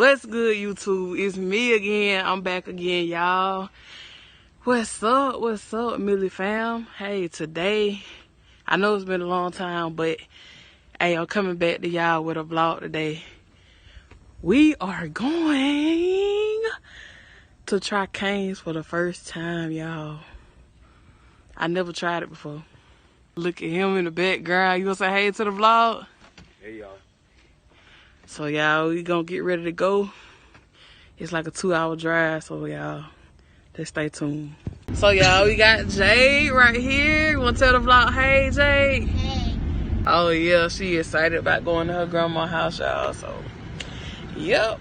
What's good, YouTube? It's me again. I'm back again, y'all. What's up? What's up, Millie fam? Hey, today, I know it's been a long time, but hey, I'm coming back to y'all with a vlog today. We are going to try canes for the first time, y'all. I never tried it before. Look at him in the background. You gonna say hey to the vlog? Hey, y'all. So, y'all, we gonna get ready to go. It's like a 2-hour drive, so y'all, just stay tuned. So, y'all, we got Jade right here. You wanna tell the vlog, hey, Jade? Hey. Oh, yeah, she excited about going to her grandma's house, y'all, so, yep.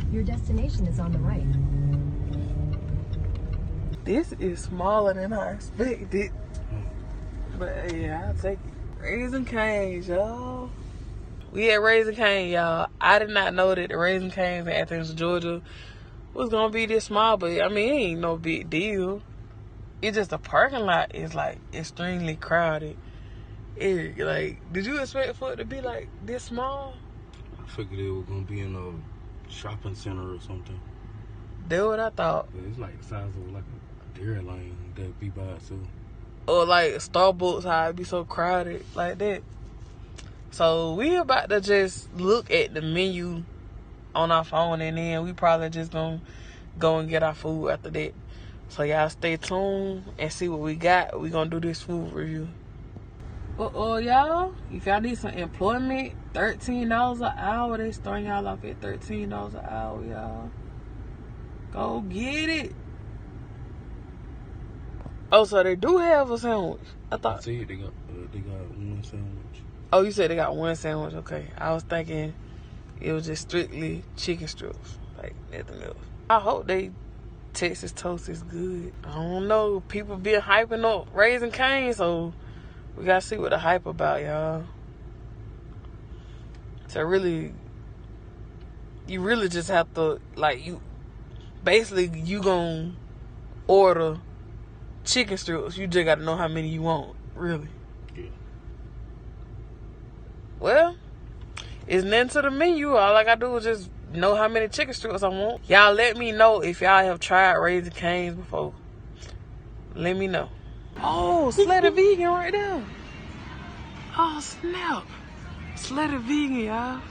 Your destination is on the right. This is smaller than I expected. But, yeah, I'll take it. Raising Cane's, y'all. We at Raising Cane, y'all. I did not know that the Raising Cane's in Athens, Georgia was gonna be this small, but, I mean, it ain't no big deal. It's just the parking lot is, like, extremely crowded. It, like, did you expect for it to be, like, this small? I figured it was gonna be in a shopping center or something. That's what I thought. But it's like the size of like a dairy lane that be by itself. Or, like, Starbucks, how it be so crowded like that. So, we about to just look at the menu on our phone, and then we probably just gonna go and get our food after that. So, y'all stay tuned and see what we got. We gonna do this food review. Y'all, if y'all need some employment, $13 an hour. They starting y'all off at $13 an hour, y'all. Go get it. Oh, so they do have a sandwich. I thought. See, they got one sandwich. Oh, you said they got one sandwich. Okay, I was thinking it was just strictly chicken strips, like nothing else. I hope they Texas toast is good. I don't know. People been hyping up Raising Cane, so we gotta see what the hype about, y'all. So really, you really just have to, like, you gonna order chicken strips. You just gotta know how many you want, really. Yeah. Well, it's nothing to the menu. All I gotta do is just know how many chicken strips I want. Y'all let me know if y'all have tried Raising Cane's before. Let me know. Oh, Slater Vegan right there. Oh, snap. Slater Vegan, y'all.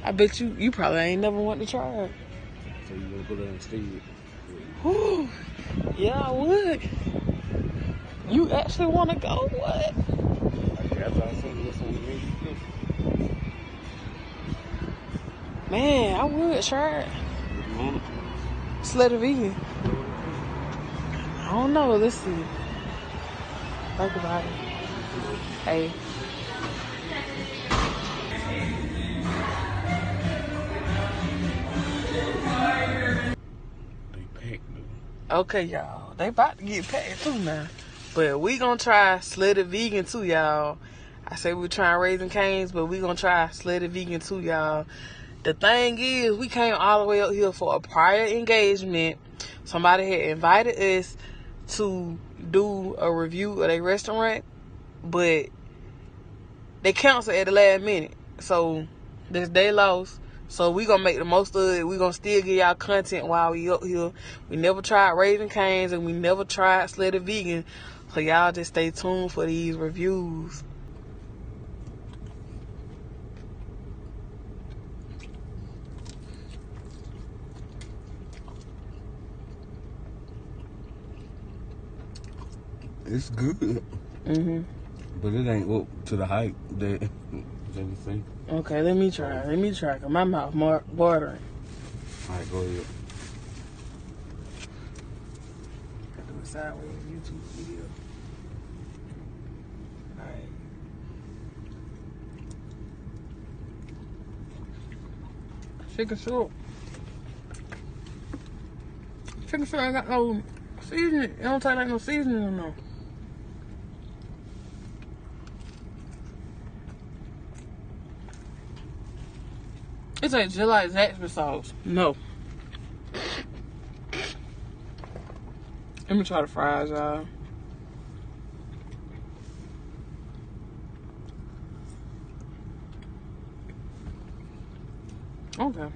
I bet you probably ain't never want to try it. So you gonna go there and stay with? Whew. Yeah, I would. You actually want to go? What? I guess I seen what's on the menu. Man, I would try it. You want it? Slater Vegan. I don't know. Let's see. Think about it. Hey. They packed though. Okay, y'all. They about to get packed too now. But we gonna try Slater Vegan too, y'all. I say we trying Raising Cane's, but we gonna try Slater Vegan too, y'all. The thing is, we came all the way up here for a prior engagement. Somebody had invited us to do a review of their restaurant, but they canceled at the last minute. So, this day lost. So, we gonna make the most of it. We gonna still give y'all content while we up here. We never tried Raising Cane's, and we never tried Slater Vegan. So, y'all just stay tuned for these reviews. It's good. But it ain't up to the hype that you say. Okay, let me try. Let me try. Cause my mouth watering. Alright, go ahead. I do a sideways YouTube video. Alright. Chicken soup. Chicken soup ain't got no seasoning. It don't taste like no seasoning or no. It tastes just like Zaxby's sauce. No. Let me try the fries, y'all. Okay.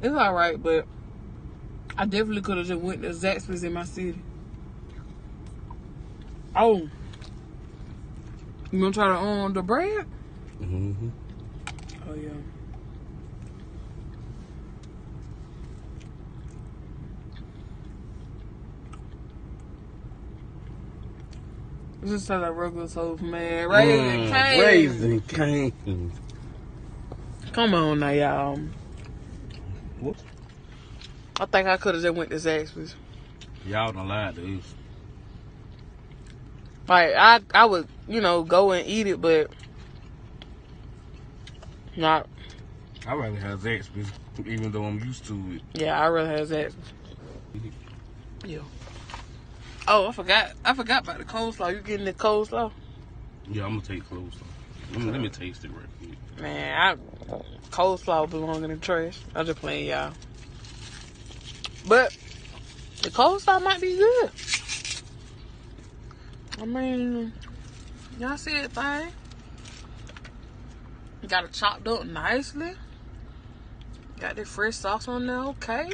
It's alright, but I definitely could have just went to Zaxby's in my city. Oh. You gonna try the bread? Mm-hmm. Oh, yeah. This just tastes like regular toast, man. Raisin Cane's. Raisin Cane's. Come on now, y'all. What? I think I could have just went to Zaxby's. Y'all done lied to us. Like, I would, go and eat it, but not. I'd rather have Zaxby's, even though I'm used to it. Yeah, I'd rather have Zaxby's. Yeah. Oh, I forgot about the coleslaw. You getting the coleslaw? Yeah, I'm gonna take coleslaw. Let me taste it right quick. Man, coleslaw belong in the trash. I'm just playing, y'all. But the coleslaw might be good. I mean, y'all see it, thing? Got it chopped up nicely. Got the fresh sauce on there. Okay.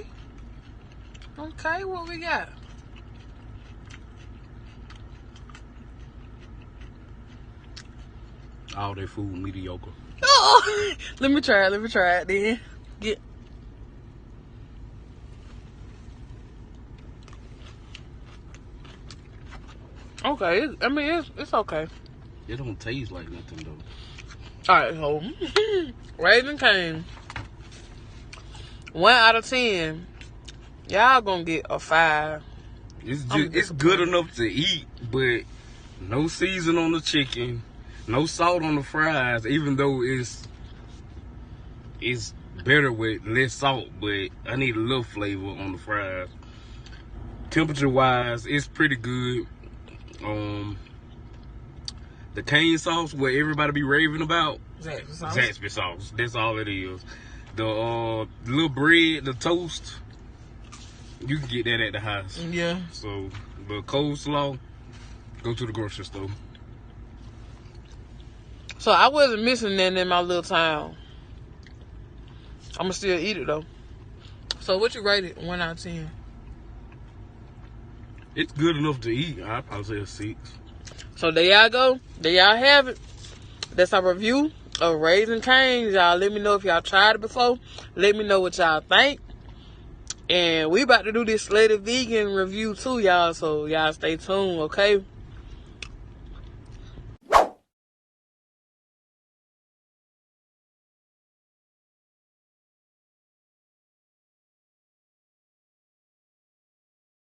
Okay, what we got? All their food mediocre. Oh, let me try it then. Get. Okay, it's okay. It don't taste like nothing though. Alright, so Raisin Cane. 1 out of 10. Y'all gonna get a 5. It's good enough to eat, but no season on the chicken, no salt on the fries. Even though it's better with less salt, but I need a little flavor on the fries. Temperature wise, it's pretty good. The cane sauce, what everybody be raving about, Zaxby sauce. That's all it is. The little bread, the toast, you can get that at the house. Yeah. So the coleslaw, go to the grocery store. So I wasn't missing nothing in my little town. I'ma still eat it though. So what you rate it? 1 out of 10. It's good enough to eat. I'd probably say a 6. So there y'all go. There y'all have it. That's our review of Raisin Cane's. Y'all let me know if y'all tried it before. Let me know what y'all think. And we about to do this Slated Vegan review too, y'all. So y'all stay tuned, okay?